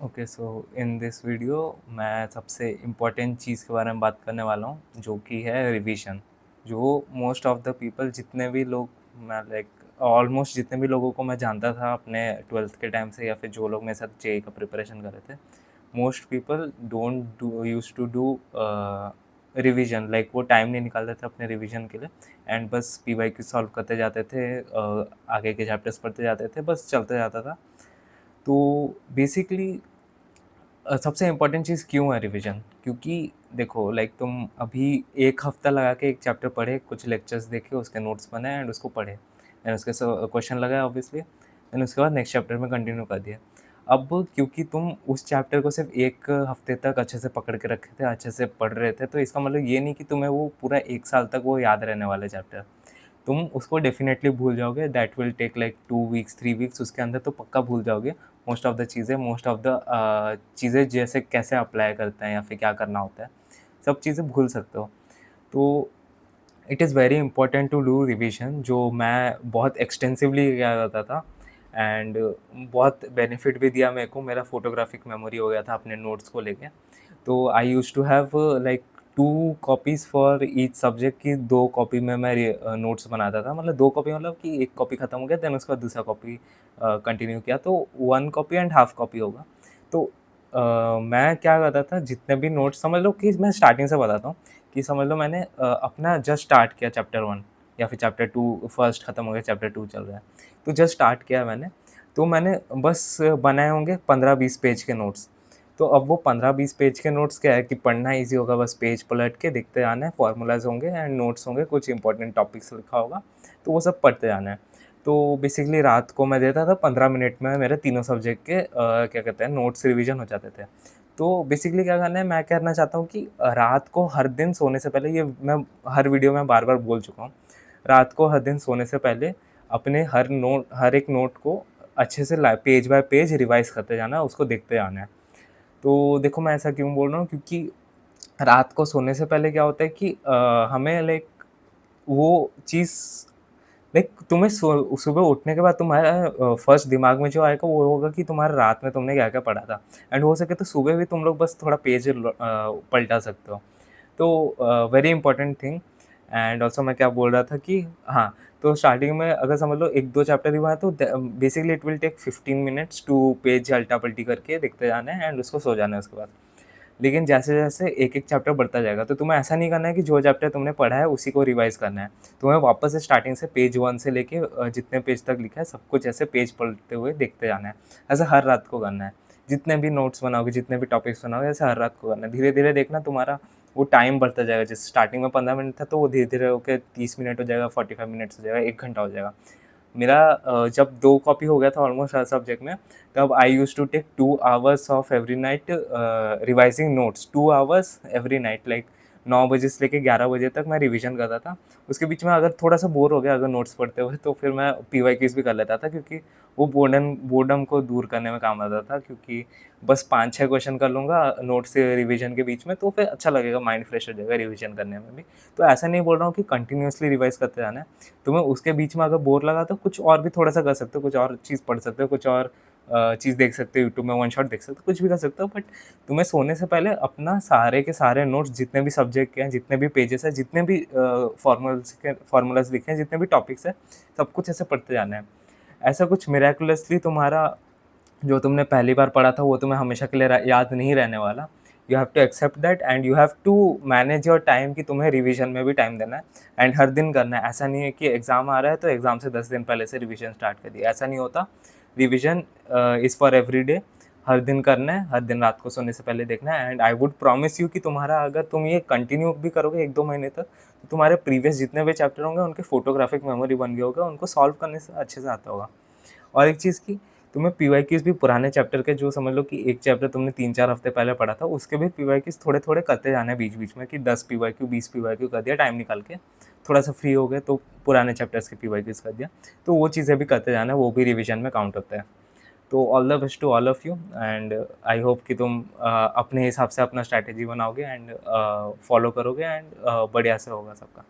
Okay, so in this video मैं सबसे important चीज़ के बारे में बात करने वाला हूँ, जो कि है रिवीजन। जो मोस्ट ऑफ द पीपल, जितने भी लोग, मैं लाइक ऑलमोस्ट जितने भी लोगों को मैं जानता था अपने 12th के टाइम से, या फिर जो लोग मेरे साथ जेई का प्रिपरेशन कर रहे थे, most people don't do use to do revision. Like वो टाइम नहीं निकालते थे अपने रिवीजन के लिए, एंड बस पीवाईक्यू सॉल्व करते जाते थे, आगे के चैप्टर्स पढ़ते जाते थे, बस चलते जाता था। तो बेसिकली सबसे इम्पोर्टेंट चीज़ क्यों है रिवीजन? क्योंकि देखो, लाइक तुम अभी 1 हफ्ता लगा के एक चैप्टर पढ़े, कुछ लेक्चर्स देखे, उसके नोट्स बनाए एंड उसको पढ़े, एंड उसके क्वेश्चन लगाए ऑब्वियसली, देन उसके बाद नेक्स्ट चैप्टर में कंटिन्यू कर दिया। अब क्योंकि तुम उस चैप्टर को सिर्फ 1 हफ्ते तक अच्छे से पकड़ के रखे थे, अच्छे से पढ़ रहे थे, तो इसका मतलब ये नहीं कि तुम्हें वो पूरा 1 साल तक वो याद रहने वाला चैप्टर। तुम उसको डेफ़िनेटली भूल जाओगे, that will take like 2 weeks, 3 weeks, उसके अंदर तो पक्का भूल जाओगे मोस्ट ऑफ द चीज़ें। मोस्ट ऑफ द चीज़ें जैसे कैसे अप्लाई करते हैं या फिर क्या करना होता है, सब चीज़ें भूल सकते हो। तो it is very important to do revision, जो मैं बहुत एक्सटेंसिवली किया करता था, एंड बहुत बेनिफिट भी दिया मेरे को। मेरा फ़ोटोग्राफिक मेमोरी हो गया था अपने नोट्स को लेके। तो I used to have like 2 copies for each subject की 2 कॉपी में मैं नोट्स बनाता था। मतलब 2 कॉपी, मतलब कि 1 कॉपी खत्म हो गया, देन उसके बाद दूसरा कॉपी कंटिन्यू किया, तो 1 कॉपी एंड हाफ कॉपी होगा। तो मैं क्या करता था, जितने भी नोट्स, समझ लो कि मैं स्टार्टिंग से बताता हूँ, कि समझ लो मैंने अपना जस्ट स्टार्ट किया चैप्टर 1 या फिर चैप्टर 2, फर्स्ट खत्म हो गया, चैप्टर 2 चल रहा है। तो जस्ट स्टार्ट किया मैंने, तो मैंने बस बनाए होंगे 15-20 पेज के नोट्स। तो अब वो 15-20 पेज के नोट्स क्या है कि पढ़ना ईज़ी होगा, बस पेज पलट के देखते जाना है, फ़ॉर्मूलाज़ होंगे एंड नोट्स होंगे, कुछ इंपॉर्टेंट टॉपिक्स लिखा होगा, तो वो सब पढ़ते जाना है। तो बेसिकली रात को मैं देता था 15 मिनट में मेरे तीनों सब्जेक्ट के क्या कहते हैं, नोट्स रिवीजन हो जाते थे। तो बेसिकली क्या करना है, मैं कहना चाहता हूँ कि रात को हर दिन सोने से पहले, ये मैं हर वीडियो में बार-बार बोल चुका हूँ, रात को हर दिन सोने से पहले अपने हर एक नोट को अच्छे से ला पेज बाय पेज रिवाइज़ करते जाना है, उसको देखते जाना है। तो देखो, मैं ऐसा क्यों बोल रहा हूँ, क्योंकि रात को सोने से पहले क्या होता है कि हमें लाइक वो चीज़, लाइक तुम्हें सुबह उठने के बाद तुम्हारा फर्स्ट दिमाग में जो आएगा वो होगा कि तुम्हारा रात में तुमने क्या-क्या पढ़ा था, एंड हो सके तो सुबह भी तुम लोग बस थोड़ा पेज पलटा सकते हो। तो very important thing. And also मैं क्या बोल रहा था कि हाँ, तो स्टार्टिंग में अगर समझ लो 1-2 चैप्टर ही हुआ है, तो basically it will take 15 minutes to page अल्टा-पल्टी करके देखते जाना है एंड उसको सो जाना है उसके बाद। लेकिन जैसे-जैसे एक-एक चैप्टर बढ़ता जाएगा, तो तुम्हें ऐसा नहीं करना है कि जो चैप्टर तुमने पढ़ा है उसी को रिवाइज़ करना है। तुम्हें वापस से स्टार्टिंग से पेज 1 से लेके जितने पेज तक लिखा है सब कुछ ऐसे पेज पलटते हुए देखते जाना है। ऐसा हर रात को करना है। जितने भी नोट्स बनाओगे, जितने भी टॉपिक्स बनाओगे, ऐसे हर रात को करना है। धीरे-धीरे देखना तुम्हारा वो टाइम बढ़ता जाएगा। जैसे स्टार्टिंग में 15 मिनट था, तो वो धीरे-धीरे होके 30 मिनट हो जाएगा, 45 मिनट्स हो जाएगा, 1 घंटा हो जाएगा। मेरा जब 2 कॉपी हो गया था ऑलमोस्ट हर सब्जेक्ट में, तब I used to take 2 hours of every night revising notes, 2 hours every night, like 9 बजे से लेके 11 बजे तक मैं रिवीजन करता था। उसके बीच में अगर थोड़ा-सा बोर हो गया अगर नोट्स पढ़ते हुए, तो फिर मैं पीवाईक्यूज़ भी कर लेता था, क्योंकि वो बोर्डम को दूर करने में काम आता था, क्योंकि बस 5-6 क्वेश्चन कर लूँगा नोट्स से रिवीजन के बीच में, तो फिर अच्छा लगेगा, माइंड फ्रेश हो जाएगा रिवीजन करने में भी। तो ऐसा नहीं बोल रहा हूँ कि कंटिन्यूअसली रिवाइज़ करते जाना है। तुम्हें उसके बीच में अगर बोर लगा तो कुछ और भी थोड़ा-सा कर सकते हो, कुछ और चीज़ पढ़ सकते हो, कुछ और चीज़ देख सकते हो, यूट्यूब में वन शॉट देख सकते हो, कुछ भी कर सकते हो, बट तुम्हें सोने से पहले अपना सारे के सारे नोट्स, जितने भी सब्जेक्ट के हैं, जितने भी पेजेस हैं, जितने भी फ़ॉर्मूलाज़ लिखे हैं, जितने भी टॉपिक्स हैं, सब कुछ ऐसे पढ़ते जाना है। ऐसा कुछ मिरेकुलसली तुम्हारा जो तुमने पहली बार पढ़ा था वो तुम्हें हमेशा के लिए याद नहीं रहने वाला। You have to accept that and you have to manage your time, कि तुम्हें रिवीजन में भी टाइम देना है एंड हर दिन करना है। ऐसा नहीं है कि एग्ज़ाम आ रहा है तो एग्ज़ाम से 10 दिन पहले से रिवीजन स्टार्ट कर दिया, ऐसा नहीं होता। Revision is for everyday. हर दिन करना है, हर दिन रात को सोने से पहले देखना है, and I would promise you कि तुम्हारा, अगर तुम ये कंटिन्यू भी करोगे 1-2 महीने तक, तो तुम्हारे प्रीवियस जितने भी चैप्टर होंगे उनके फोटोग्राफिक मेमोरी बन गया होगा, उनको सॉल्व करने से अच्छे से आता होगा। और एक चीज़ कि तुम्हें पीवाईक्यूज़ भी पुराने चैप्टर के, जो समझ लो कि एक चैप्टर तुमने 3-4 हफ्ते पहले पढ़ा था, उसके भी पीवाईक्यूज़ थोड़े-थोड़े करते जाना है बीच-बीच में, कि 10 पीवाईक्यू, 20 पीवाईक्यू कर दिया टाइम निकाल के। थोड़ा-सा फ्री हो गए तो पुराने चैप्टर्स के पीवाईक्यूज़ कर दिया। तो वो चीज़ें भी करते जाना है, वो भी रिवीजन में काउंट होता है। तो all the best to all of you, and I hope कि तुम अपने हिसाब से अपना स्ट्रैटेजी बनाओगे एंड फॉलो करोगे, एंड बढ़िया से होगा सबका।